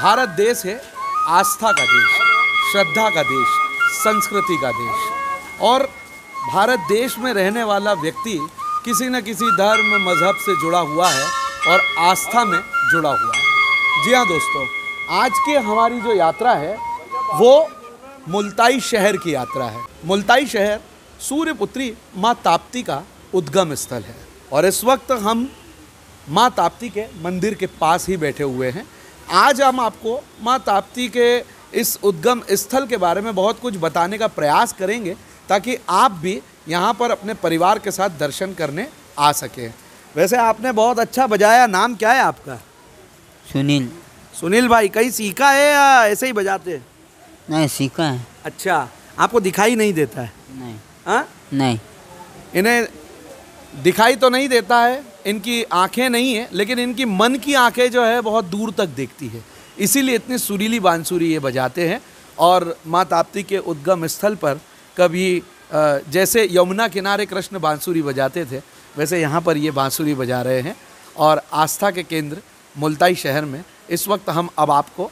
भारत देश है आस्था का देश, श्रद्धा का देश, संस्कृति का देश। और भारत देश में रहने वाला व्यक्ति किसी न किसी धर्म मजहब से जुड़ा हुआ है और आस्था में जुड़ा हुआ है। जी हाँ दोस्तों, आज की हमारी जो यात्रा है वो मुल्ताई शहर की यात्रा है। मुल्ताई शहर सूर्यपुत्री माँ ताप्ती का उद्गम स्थल है और इस वक्त हम माँ ताप्ती के मंदिर के पास ही बैठे हुए हैं। आज हम आपको माँ ताप्ती के इस उद्गम स्थल के बारे में बहुत कुछ बताने का प्रयास करेंगे ताकि आप भी यहाँ पर अपने परिवार के साथ दर्शन करने आ सकें। वैसे आपने बहुत अच्छा बजाया। नाम क्या है आपका? सुनील। सुनील भाई, कहीं सीखा है या ऐसे ही बजाते हैं? नहीं, सीखा है। अच्छा, आपको दिखाई नहीं देता है? नहीं। हाँ, नहीं, इन्हें दिखाई तो नहीं देता है, इनकी आंखें नहीं है, लेकिन इनकी मन की आंखें जो है बहुत दूर तक देखती है, इसीलिए इतनी सुरीली बांसुरी ये बजाते हैं। और माँ ताप्ती के उद्गम स्थल पर कभी जैसे यमुना किनारे कृष्ण बांसुरी बजाते थे, वैसे यहाँ पर ये बांसुरी बजा रहे हैं। और आस्था के केंद्र मुल्ताई शहर में इस वक्त हम अब आपको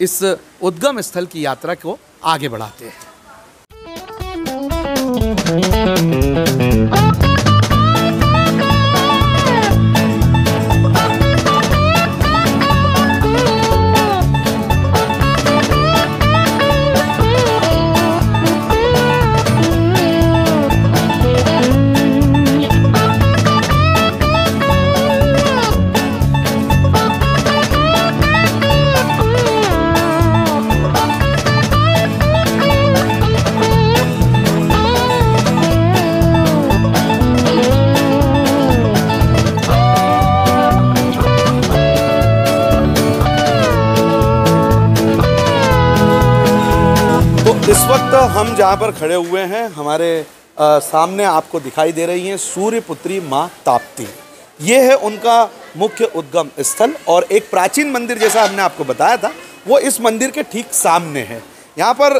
इस उद्गम स्थल की यात्रा को आगे बढ़ाते हैं। इस वक्त हम जहाँ पर खड़े हुए हैं, हमारे सामने आपको दिखाई दे रही हैं सूर्यपुत्री माँ ताप्ती। ये है उनका मुख्य उद्गम स्थल और एक प्राचीन मंदिर जैसा हमने आपको बताया था, वो इस मंदिर के ठीक सामने है। यहाँ पर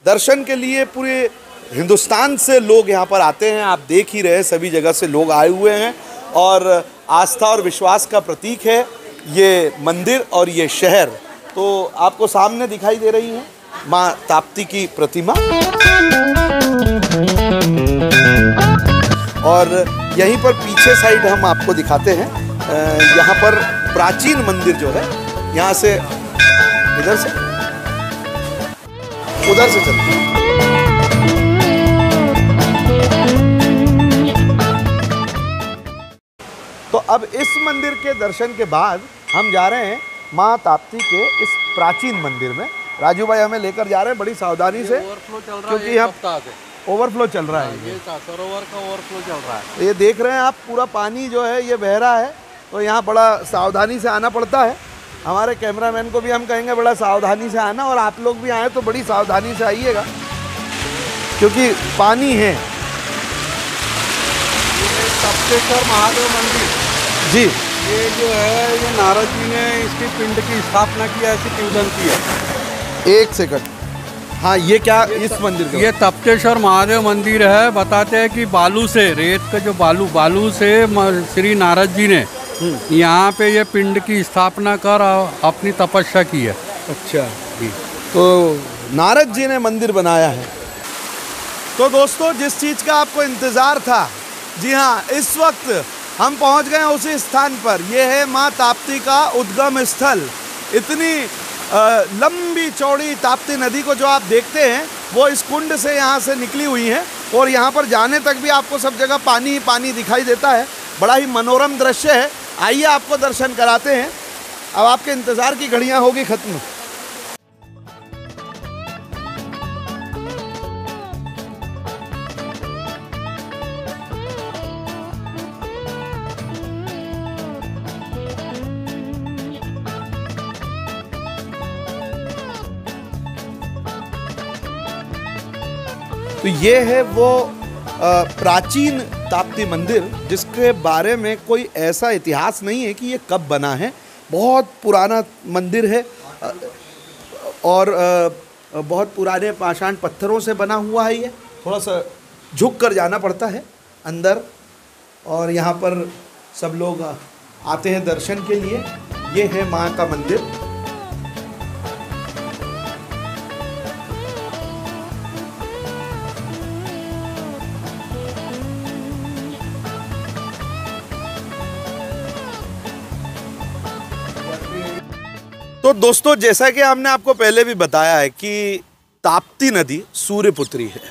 दर्शन के लिए पूरे हिंदुस्तान से लोग यहाँ पर आते हैं। आप देख ही रहे, सभी जगह से लोग आए हुए हैं और आस्था और विश्वास का प्रतीक है ये मंदिर और ये शहर। तो आपको सामने दिखाई दे रही है माँ ताप्ती की प्रतिमा और यहीं पर पीछे साइड हम आपको दिखाते हैं। यहाँ पर प्राचीन मंदिर जो है, यहाँ से इधर से उधर से चलते हैं। तो अब इस मंदिर के दर्शन के बाद हम जा रहे हैं माँ ताप्ती के इस प्राचीन मंदिर में। राजू भाई हमें लेकर जा रहे हैं बड़ी सावधानी से, क्योंकि हम ओवरफ्लो चल रहा है। ये सरोवर का ओवरफ्लो चल रहा है। ये देख रहे हैं आप, पूरा पानी जो है ये बह रहा है, तो यहाँ बड़ा सावधानी से आना पड़ता है। हमारे कैमरामैन को भी हम कहेंगे बड़ा सावधानी से आना, और आप लोग भी आए तो बड़ी सावधानी से आइएगा क्योंकि पानी है। तप्तेश्वर महादेव मंदिर जी, ये जो है ये नारद जी ने इसकी पिंड की स्थापना की, ऐसी किंवदंती है। एक सेकंड, हाँ ये क्या इस मंदिर का? ये तप्तेश्वर महादेव मंदिर है। बताते हैं कि बालू से, रेत का जो बालू से श्री नारद जी ने यहाँ पे ये पिंड की स्थापना कर अपनी तपस्या की है। अच्छा जी, तो नारद जी ने मंदिर बनाया है। तो दोस्तों, जिस चीज़ का आपको इंतज़ार था, जी हाँ, इस वक्त हम पहुँच गए उसी स्थान पर। यह है माँ ताप्ती का उद्गम स्थल। इतनी लंबी चौड़ी ताप्ती नदी को जो आप देखते हैं वो इस कुंड से यहाँ से निकली हुई है और यहाँ पर जाने तक भी आपको सब जगह पानी ही पानी दिखाई देता है। बड़ा ही मनोरम दृश्य है। आइए आपको दर्शन कराते हैं। अब आपके इंतज़ार की घड़ियाँ होगी ख़त्म। तो ये है वो प्राचीन ताप्ती मंदिर जिसके बारे में कोई ऐसा इतिहास नहीं है कि ये कब बना है। बहुत पुराना मंदिर है और बहुत पुराने पाषाण पत्थरों से बना हुआ है। ये थोड़ा सा झुक कर जाना पड़ता है अंदर और यहाँ पर सब लोग आते हैं दर्शन के लिए। ये है माँ का मंदिर तो दोस्तों, जैसा कि हमने आपको पहले भी बताया है कि ताप्ती नदी सूर्यपुत्री है,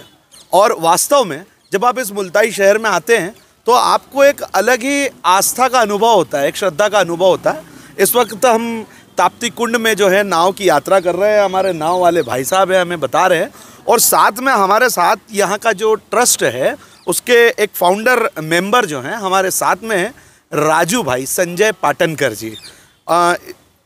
और वास्तव में जब आप इस मुल्ताई शहर में आते हैं तो आपको एक अलग ही आस्था का अनुभव होता है, एक श्रद्धा का अनुभव होता है। इस वक्त हम ताप्ती कुंड में जो है नाव की यात्रा कर रहे हैं, हमारे नाव वाले भाई साहब हैं, हमें बता रहे हैं, और साथ में हमारे साथ यहाँ का जो ट्रस्ट है उसके एक फाउंडर मेंबर जो हैं हमारे साथ में हैं, राजू भाई, संजय पाटनकर जी।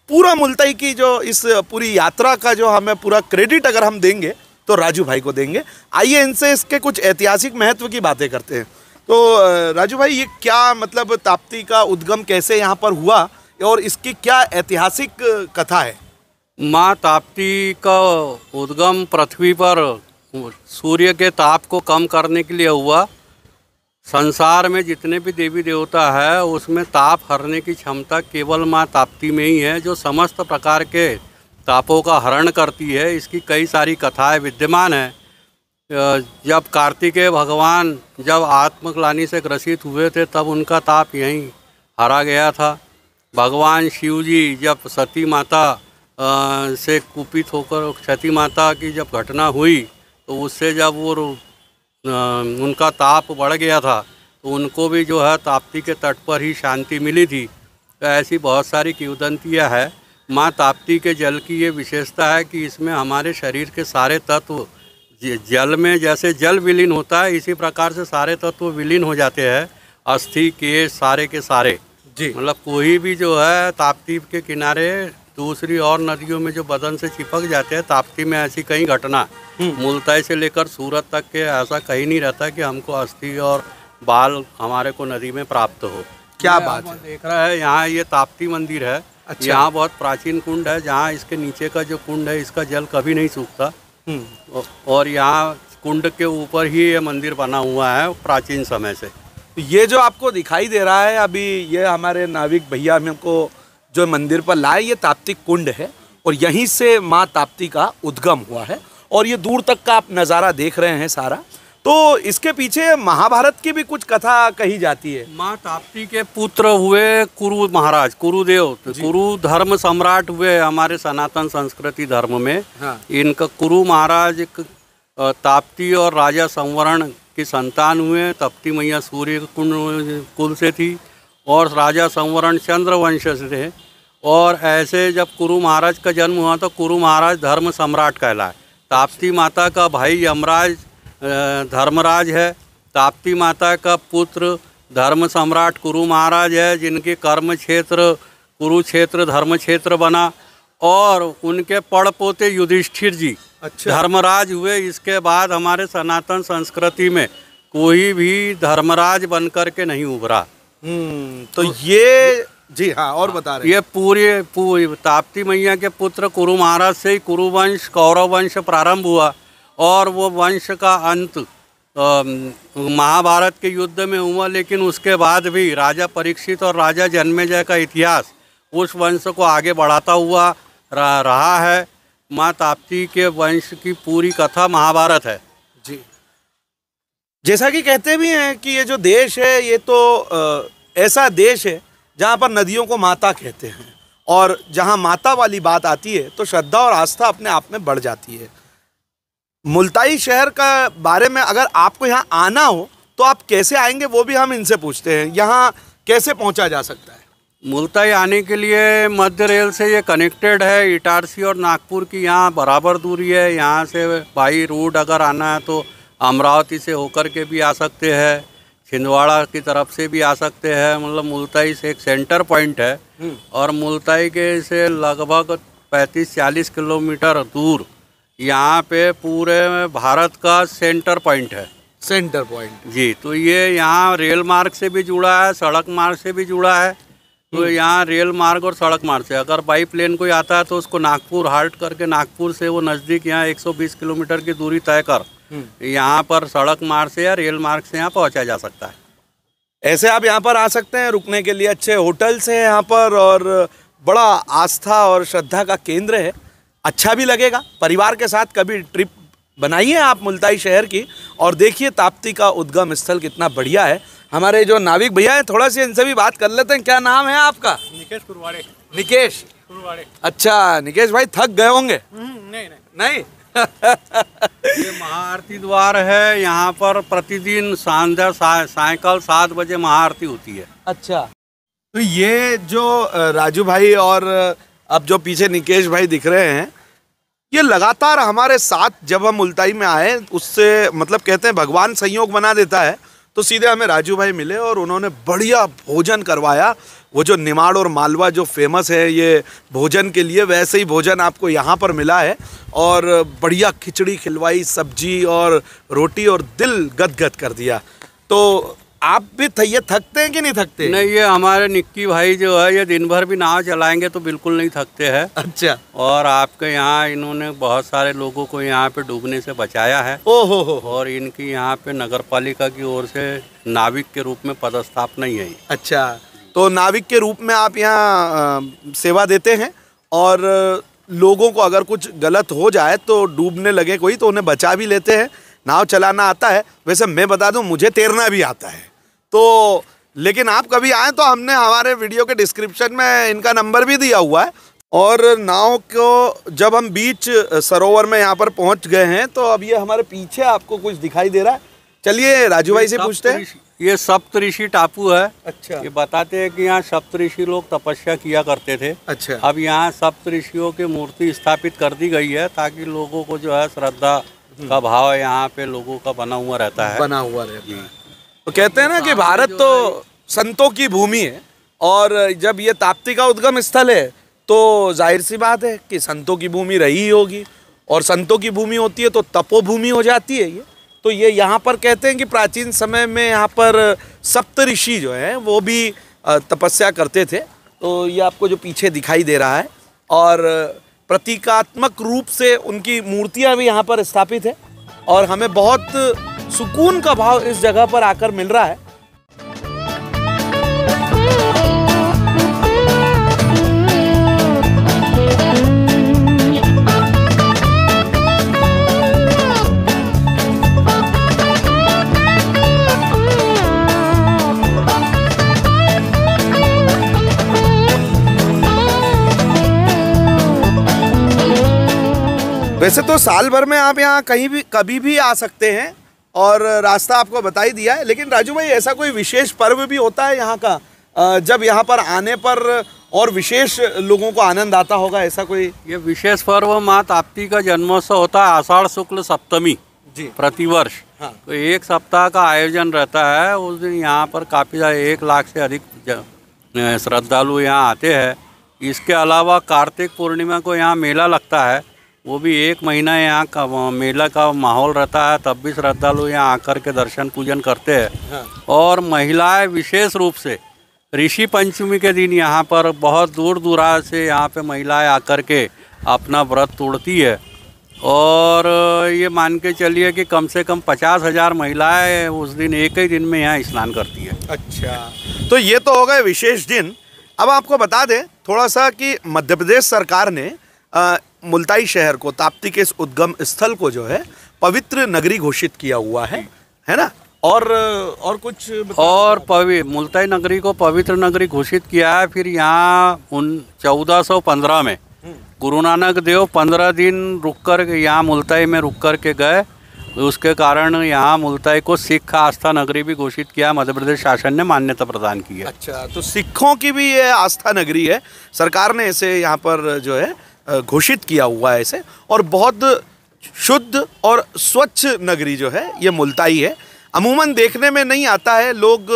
पूरा मुल्ताई की जो इस पूरी यात्रा का जो हमें पूरा क्रेडिट अगर हम देंगे तो राजू भाई को देंगे। आइए इनसे इसके कुछ ऐतिहासिक महत्व की बातें करते हैं। तो राजू भाई, ये क्या मतलब ताप्ती का उद्गम कैसे यहाँ पर हुआ और इसकी क्या ऐतिहासिक कथा है? माँ ताप्ती का उद्गम पृथ्वी पर सूर्य के ताप को कम करने के लिए हुआ। संसार में जितने भी देवी देवता है उसमें ताप हरने की क्षमता केवल माँ ताप्ती में ही है, जो समस्त प्रकार के तापों का हरण करती है। इसकी कई सारी कथाएं विद्यमान हैं। जब कार्तिकेय भगवान जब आत्मग्लानि से ग्रसित हुए थे तब उनका ताप यहीं हरा गया था। भगवान शिव जी जब सती माता से कुपित होकर सती माता की जब घटना हुई तो उससे जब वो उनका ताप बढ़ गया था तो उनको भी जो है ताप्ती के तट पर ही शांति मिली थी। तो ऐसी बहुत सारी किंवदंतियाँ हैं। माँ ताप्ती के जल की ये विशेषता है कि इसमें हमारे शरीर के सारे तत्व, जल में जैसे जल विलीन होता है इसी प्रकार से सारे तत्व विलीन हो जाते हैं। अस्थि के सारे जी, मतलब कोई भी जो है ताप्ती के किनारे दूसरी और नदियों में जो बदन से चिपक जाते हैं, ताप्ती में ऐसी कई घटना मुल्ताई से लेकर सूरत तक के ऐसा कहीं नहीं रहता कि हमको अस्थि और बाल हमारे को नदी में प्राप्त हो। क्या बात है। देख रहा है यहाँ ये ताप्ती मंदिर है। अच्छा। यहाँ बहुत प्राचीन कुंड है, जहाँ इसके नीचे का जो कुंड है इसका जल कभी नहीं सूखता, और यहाँ कुंड के ऊपर ही ये मंदिर बना हुआ है प्राचीन समय से। ये जो आपको दिखाई दे रहा है अभी, ये हमारे नाविक भैया हमको जो मंदिर पर लाए, ये ताप्ती कुंड है और यहीं से माँ ताप्ती का उद्गम हुआ है, और ये दूर तक का आप नज़ारा देख रहे हैं सारा। तो इसके पीछे महाभारत की भी कुछ कथा कही जाती है। माँ ताप्ती के पुत्र हुए कुरु महाराज, कुरुदेव, कुरु धर्म सम्राट हुए हमारे सनातन संस्कृति धर्म में। हाँ। इनका कुरु महाराज एक ताप्ती और राजा संवरण की संतान हुए। ताप्ती मैया सूर्य कुल से थी और राजा संवरण चंद्र वंश से थे। और ऐसे जब कुरु महाराज का जन्म हुआ तो कुरु महाराज धर्म सम्राट कहलाए। ताप्ती माता का भाई यमराज धर्मराज है। ताप्ती माता का पुत्र धर्म सम्राट कुरु महाराज है, जिनके कर्म क्षेत्र कुरुक्षेत्र धर्म क्षेत्र बना, और उनके पड़पोते युधिष्ठिर जी धर्मराज हुए। इसके बाद हमारे सनातन संस्कृति में कोई भी धर्मराज बनकर के नहीं उभरा। तो ये जी हाँ, और बता रहे ये पूरी ताप्ती मैया के पुत्र कुरु महाराज से ही कुरुवंश कौरव वंश प्रारंभ हुआ, और वो वंश का अंत महाभारत के युद्ध में हुआ। लेकिन उसके बाद भी राजा परीक्षित और राजा जन्मेजय का इतिहास उस वंश को आगे बढ़ाता हुआ रहा है। माँ ताप्ती के वंश की पूरी कथा महाभारत है जी। जैसा कि कहते भी हैं कि ये जो देश है ये तो ऐसा देश है जहाँ पर नदियों को माता कहते हैं, और जहाँ माता वाली बात आती है तो श्रद्धा और आस्था अपने आप में बढ़ जाती है। मुल्ताई शहर का बारे में अगर आपको यहाँ आना हो तो आप कैसे आएंगे, वो भी हम इनसे पूछते हैं। यहाँ कैसे पहुँचा जा सकता है? मुल्ताई आने के लिए मध्य रेल से ये कनेक्टेड है। इटारसी और नागपुर की यहाँ बराबर दूरी है। यहाँ से बाई रोड अगर आना है तो अमरावती से होकर के भी आ सकते हैं, छिंदवाड़ा की तरफ से भी आ सकते हैं। मतलब मुल्ताई से एक सेंटर पॉइंट है, और मुल्ताई के से लगभग 35-40 किलोमीटर दूर यहाँ पे पूरे भारत का सेंटर पॉइंट है। सेंटर पॉइंट जी। तो ये यहाँ रेल मार्ग से भी जुड़ा है, सड़क मार्ग से भी जुड़ा है। तो यहाँ रेल मार्ग और सड़क मार्ग से अगर बाई प्लेन कोई आता है तो उसको नागपुर हाल्ट करके नागपुर से वो नज़दीक यहाँ 120 किलोमीटर की दूरी तय कर यहाँ पर सड़क मार्ग से या रेल मार्ग से यहाँ पहुँचा जा सकता है। ऐसे आप यहाँ पर आ सकते हैं, रुकने के लिए अच्छे होटल्स हैं यहाँ पर, और बड़ा आस्था और श्रद्धा का केंद्र है। अच्छा भी लगेगा। परिवार के साथ कभी ट्रिप बनाइए आप मुल्ताई शहर की, और देखिए ताप्ती का उद्गम स्थल कितना बढ़िया है। हमारे जो नाविक भैया हैं, थोड़ा सा इनसे भी बात कर लेते हैं। क्या नाम है आपका? निकेश कुरवाड़े। निकेश, अच्छा निकेश भाई थक गए होंगे? नहीं ये महाआरती द्वार है। यहाँ पर प्रतिदिन सांझा सायंकाल 7 बजे महाआरती होती है। अच्छा, तो ये जो राजू भाई और अब जो पीछे निकेश भाई दिख रहे हैं, ये लगातार हमारे साथ जब हम मुल्ताई में आए, उससे मतलब कहते हैं भगवान संयोग बना देता है। तो सीधे हमें राजू भाई मिले और उन्होंने बढ़िया भोजन करवाया। वो जो निमाड़ और मालवा जो फेमस है ये भोजन के लिए, वैसे ही भोजन आपको यहाँ पर मिला है। और बढ़िया खिचड़ी खिलवाई, सब्जी और रोटी, और दिल गदगद कर दिया। तो आप भी ये थकते हैं कि नहीं थकते? नहीं, ये हमारे निक्की भाई जो है ये दिन भर भी नाव चलाएंगे तो बिल्कुल नहीं थकते हैं। अच्छा। और आपके यहाँ इन्होंने बहुत सारे लोगों को यहाँ पे डूबने से बचाया है। ओहो हो। और इनकी यहाँ पे नगर पालिका की ओर से नाविक के रूप में पदस्थापना ही है। अच्छा, तो नाविक के रूप में आप यहाँ सेवा देते हैं और लोगों को अगर कुछ गलत हो जाए तो डूबने लगे कोई तो उन्हें बचा भी लेते हैं। नाव चलाना आता है। वैसे मैं बता दूं मुझे तैरना भी आता है, तो लेकिन आप कभी आए तो हमने हमारे वीडियो के डिस्क्रिप्शन में इनका नंबर भी दिया हुआ है। और नाव को जब हम बीच सरोवर में यहाँ पर पहुँच गए हैं तो अब ये हमारे पीछे आपको कुछ दिखाई दे रहा है। चलिए राजू भाई से पूछते हैं। ये सप्तऋषि टापू है। अच्छा। ये बताते हैं कि यहाँ सप्तऋषि लोग तपस्या किया करते थे। अच्छा। अब यहाँ सप्तऋषियों की मूर्ति स्थापित कर दी गई है ताकि लोगों को जो है श्रद्धा का भाव यहाँ पे लोगों का बना हुआ रहता है। तो कहते हैं ना कि भारत तो संतों की भूमि है, और जब ये ताप्ती का उद्गम स्थल है तो जाहिर सी बात है कि संतों की भूमि रही ही होगी, और संतों की भूमि होती है तो तपोभूमि हो जाती है ये। तो ये यहाँ पर कहते हैं कि प्राचीन समय में यहाँ पर सप्तऋषि जो हैं वो भी तपस्या करते थे। तो ये आपको जो पीछे दिखाई दे रहा है, और प्रतीकात्मक रूप से उनकी मूर्तियाँ भी यहाँ पर स्थापित है, और हमें बहुत सुकून का भाव इस जगह पर आकर मिल रहा है। वैसे तो साल भर में आप यहाँ कहीं भी कभी भी आ सकते हैं, और रास्ता आपको बता ही दिया है। लेकिन राजू भाई ऐसा कोई विशेष पर्व भी होता है यहाँ का, जब यहाँ पर आने पर और विशेष लोगों को आनंद आता होगा, ऐसा कोई? ये विशेष पर्व माँ ताप्ती का जन्मोत्सव होता है आषाढ़ शुक्ल सप्तमी जी प्रतिवर्ष। हाँ। तो 1 सप्ताह का आयोजन रहता है। उस दिन यहाँ पर काफ़ी 1 लाख से अधिक श्रद्धालु यहाँ आते हैं। इसके अलावा कार्तिक पूर्णिमा को यहाँ मेला लगता है, वो भी 1 महीना यहाँ का मेला का माहौल रहता है। तब भी श्रद्धालु यहाँ आकर के दर्शन पूजन करते हैं। हाँ। और महिलाएं विशेष रूप से ऋषि पंचमी के दिन यहाँ पर बहुत दूर दूराज से यहाँ पे महिलाएं आकर के अपना व्रत तोड़ती है। और ये मान के चलिए कि कम से कम 50,000 महिलाएं उस दिन एक ही दिन में यहाँ स्नान करती है। अच्छा, तो ये तो हो गए विशेष दिन। अब आपको बता दें थोड़ा सा कि मध्य प्रदेश सरकार ने मुल्ताई शहर को, ताप्ती के इस उद्गम स्थल को जो है पवित्र नगरी घोषित किया हुआ है ना? और कुछ और मुल्ताई नगरी को पवित्र नगरी घोषित किया है। फिर यहाँ 1415 में गुरु नानक देव 15 दिन रुक कर यहाँ मुल्ताई में रुक कर के गए। उसके कारण यहाँ मुल्ताई को सिख आस्था नगरी भी घोषित किया। मध्य प्रदेश शासन ने मान्यता प्रदान की है। अच्छा, तो सिखों की भी ये आस्था नगरी है, सरकार ने इसे यहाँ पर जो है घोषित किया हुआ है इसे। और बहुत शुद्ध और स्वच्छ नगरी जो है ये मुल्ताई है। अमूमन देखने में नहीं आता है, लोग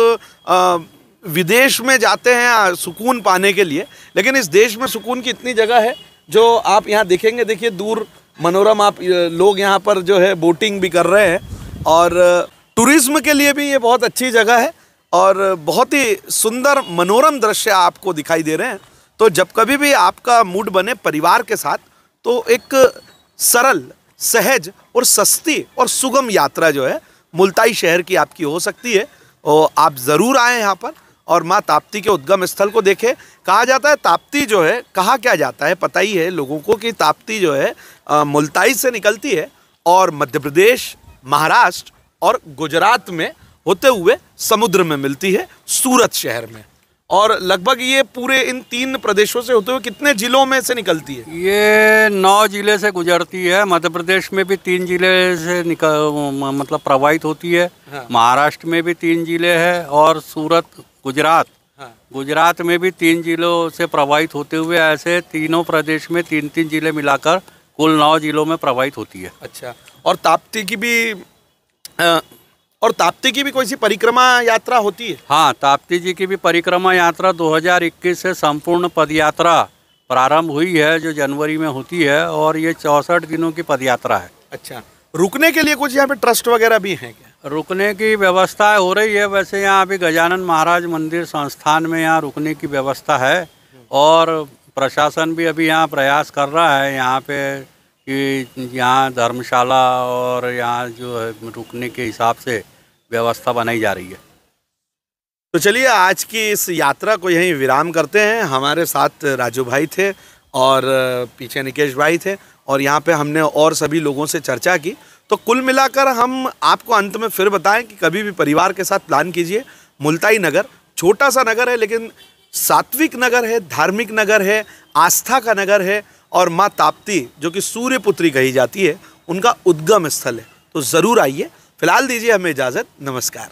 विदेश में जाते हैं सुकून पाने के लिए, लेकिन इस देश में सुकून की इतनी जगह है जो आप यहाँ देखेंगे। देखिए दूर मनोरम, आप लोग यहाँ पर जो है बोटिंग भी कर रहे हैं, और टूरिज्म के लिए भी ये बहुत अच्छी जगह है, और बहुत ही सुंदर मनोरम दृश्य आपको दिखाई दे रहे हैं। तो जब कभी भी आपका मूड बने परिवार के साथ, तो एक सरल, सहज और सस्ती और सुगम यात्रा जो है मुल्ताई शहर की आपकी हो सकती है। और आप ज़रूर आएँ यहाँ पर और माँ ताप्ती के उद्गम स्थल को देखें। कहा जाता है ताप्ती जो है, कहा क्या जाता है पता ही है लोगों को कि ताप्ती जो है मुल्ताई से निकलती है और मध्य प्रदेश, महाराष्ट्र और गुजरात में होते हुए समुद्र में मिलती है सूरत शहर में। और लगभग ये पूरे इन 3 प्रदेशों से होते हुए कितने जिलों में से निकलती है? ये 9 जिले से गुजरती है। मध्य प्रदेश में भी 3 जिले से मतलब प्रवाहित होती है। हाँ। महाराष्ट्र में भी 3 जिले हैं और सूरत गुजरात, हाँ। गुजरात में भी 3 जिलों से प्रवाहित होते हुए ऐसे तीनों प्रदेश में 3-3 जिले मिलाकर कुल 9 जिलों में प्रवाहित होती है। अच्छा, और ताप्ती की भी कोई सी परिक्रमा यात्रा होती है? हाँ, ताप्ती जी की भी परिक्रमा यात्रा 2021 से संपूर्ण पद यात्रा प्रारंभ हुई है, जो जनवरी में होती है, और ये 64 दिनों की पद यात्रा है। अच्छा, रुकने के लिए कुछ यहाँ पे ट्रस्ट वगैरह भी हैं क्या? रुकने की व्यवस्था हो रही है। वैसे यहाँ अभी गजानन महाराज मंदिर संस्थान में यहाँ रुकने की व्यवस्था है, और प्रशासन भी अभी यहाँ प्रयास कर रहा है यहाँ पे कि यहाँ धर्मशाला और यहाँ जो है रुकने के हिसाब से व्यवस्था बनाई जा रही है। तो चलिए आज की इस यात्रा को यहीं विराम करते हैं। हमारे साथ राजू भाई थे और पीछे निकेश भाई थे, और यहाँ पे हमने और सभी लोगों से चर्चा की। तो कुल मिलाकर हम आपको अंत में फिर बताएं कि कभी भी परिवार के साथ प्लान कीजिए। मुल्ताई नगर छोटा सा नगर है, लेकिन सात्विक नगर है, धार्मिक नगर है, आस्था का नगर है, और माँ ताप्ती जो कि सूर्यपुत्री कही जाती है, उनका उद्गम स्थल है। तो ज़रूर आइए। फिलहाल दीजिए हमें इजाज़त। नमस्कार।